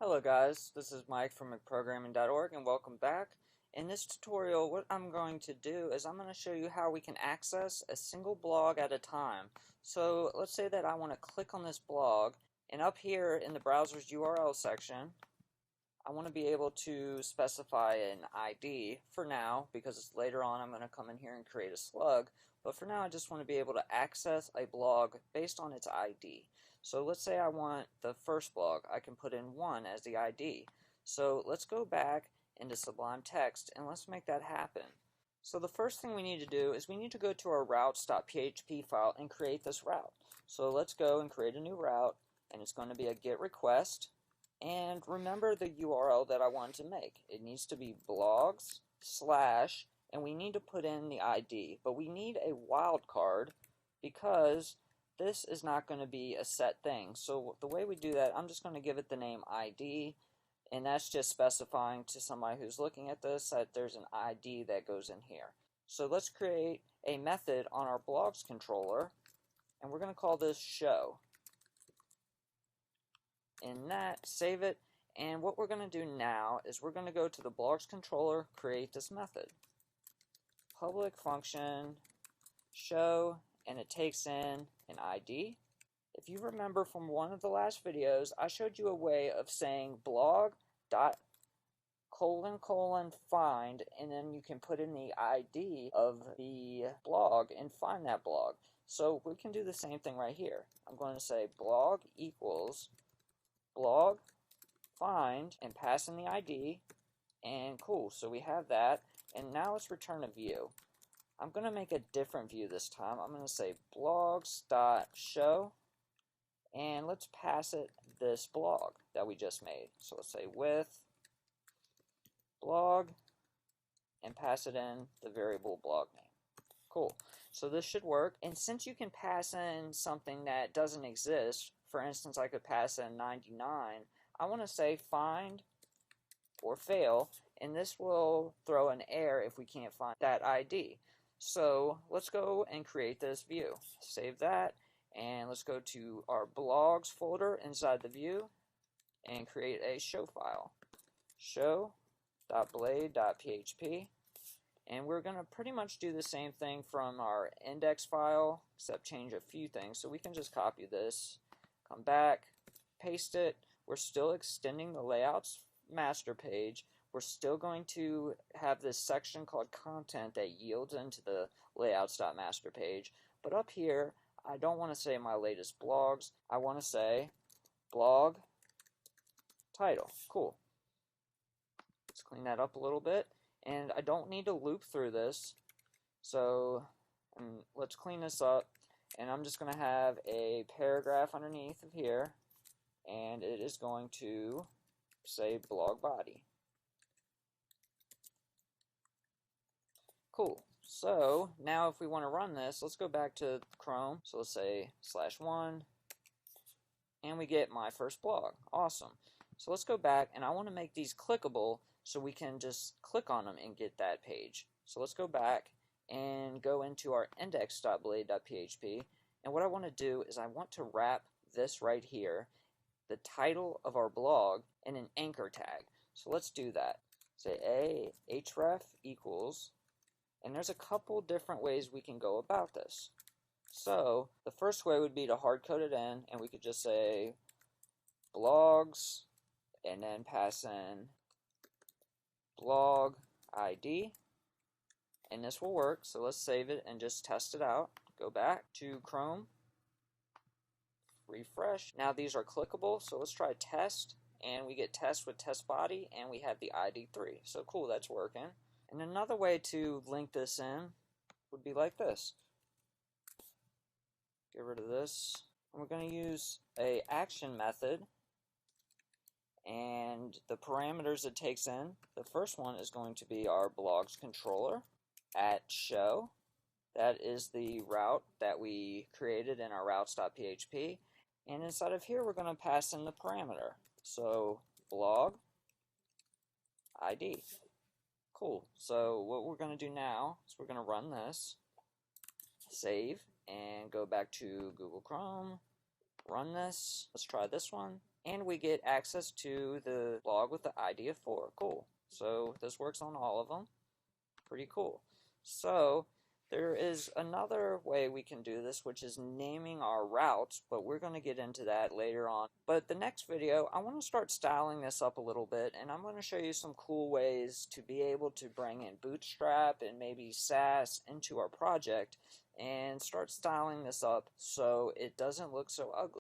Hello guys, this is Mike from McProgramming.org and welcome back. In this tutorial, what I'm going to do is I'm going to show you how we can access a single blog at a time. So let's say that I want to click on this blog, and up here in the browser's URL section, I want to be able to specify an ID for now, because later on I'm going to come in here and create a slug. But for now I just want to be able to access a blog based on its ID. So let's say I want the first blog. I can put in 1 as the ID. So let's go back into Sublime Text and let's make that happen. So the first thing we need to do is we need to go to our routes.php file and create this route. So let's go and create a new route, and it's going to be a GET request. And remember the URL that I want to make. It needs to be blogs slash, and we need to put in the ID. But we need a wildcard because this is not going to be a set thing. So the way we do that, I'm just going to give it the name ID, and that's just specifying to somebody who's looking at this that there's an ID that goes in here. So let's create a method on our blogs controller, and we're going to call this show. In that, save it, and what we're going to do now is we're going to go to the blogs controller, create this method. Public function show, and it takes in an ID. If you remember from one of the last videos, I showed you a way of saying blog dot find, and then you can put in the ID of the blog and find that blog. So we can do the same thing right here. I'm going to say blog equals blog find and pass in the ID, and cool, so we have that. And now let's return a view. I'm going to make a different view this time. I'm going to say blogs.show, and let's pass it this blog that we just made. So let's say with blog and pass it in the variable blog name. Cool, so this should work. And since you can pass in something that doesn't exist, for instance, I could pass in 99. I want to say find or fail, and this will throw an error if we can't find that ID. So let's go and create this view. Save that, and let's go to our blogs folder inside the view and create a show file. Show.blade.php. And we're going to pretty much do the same thing from our index file, except change a few things. So we can just copy this, come back, paste it. We're still extending the layouts master page. We're still going to have this section called content that yields into the layouts.master page. But up here, I don't want to say my latest blogs. I want to say blog title. Cool. Let's clean that up a little bit. And I don't need to loop through this. So let's clean this up. And I'm just going to have a paragraph underneath of here, and it is going to say blog body. Cool. So now if we want to run this, let's go back to Chrome. So let's say /1, and we get my first blog. Awesome. So let's go back, and I want to make these clickable so we can just click on them and get that page. So let's go back and go into our index.blade.php, and what I want to do is I want to wrap this right here, the title of our blog, in an anchor tag. So let's do that. Say href equals, and there's a couple different ways we can go about this. So the first way would be to hard code it in, and we could just say blogs and then pass in blog ID, and this will work. So let's save it and just test it out. Go back to Chrome, refresh. Now these are clickable, so let's try test, and we get test with test body, and we have the ID 3. So cool, that's working. And another way to link this in would be like this. Get rid of this, and we're going to use a action method, and the parameters it takes in, the first one is going to be our blogs controller at show. That is the route that we created in our routes.php. And inside of here, we're going to pass in the parameter. So blog ID. Cool. So what we're going to do now is we're going to run this, save, and go back to Google Chrome, run this. Let's try this one. and we get access to the blog with the ID of 4. Cool. So this works on all of them. Pretty cool. So there is another way we can do this, which is naming our routes, but we're going to get into that later on. But the next video, I want to start styling this up a little bit, and I'm going to show you some cool ways to be able to bring in Bootstrap and maybe Sass into our project and start styling this up so it doesn't look so ugly.